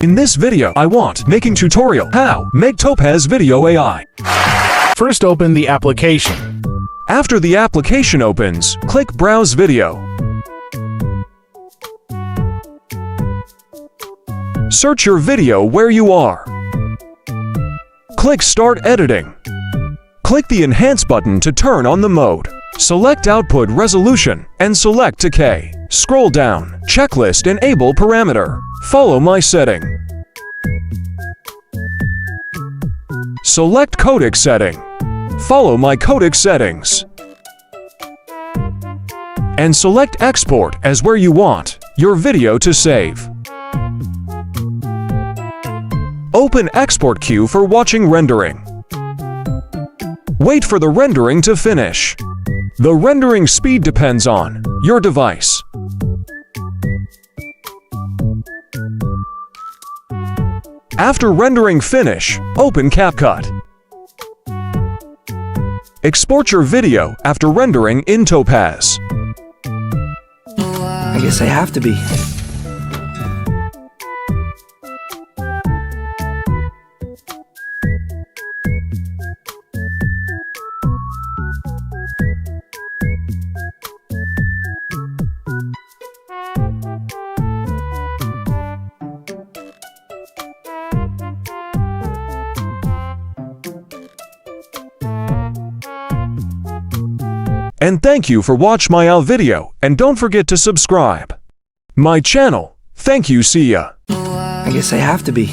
In this video, I want making tutorial how make Topaz Video AI. First, open the application. After the application opens, click Browse Video. Search your video where you are. Click Start Editing. Click the Enhance button to turn on the mode. Select Output Resolution and select Decay. Scroll down, Checklist Enable Parameter. Follow my setting. Select Codec Setting. Follow my codec settings. And select Export as where you want your video to save. Open Export Queue for watching rendering. Wait for the rendering to finish. The rendering speed depends on your device. After rendering finish, open CapCut. Export your video after rendering in Topaz. I guess I have to be. And thank you for watching my video, and don't forget to subscribe my channel. Thank you, see ya. I guess I have to be.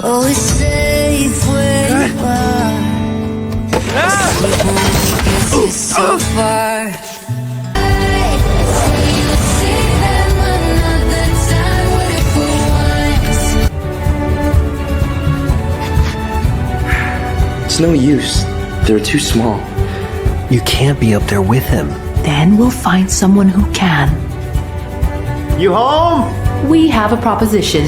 Oh, it's safe where you are. It's so far. It's no use. They're too small. You can't be up there with him. Then we'll find someone who can. You home? We have a proposition.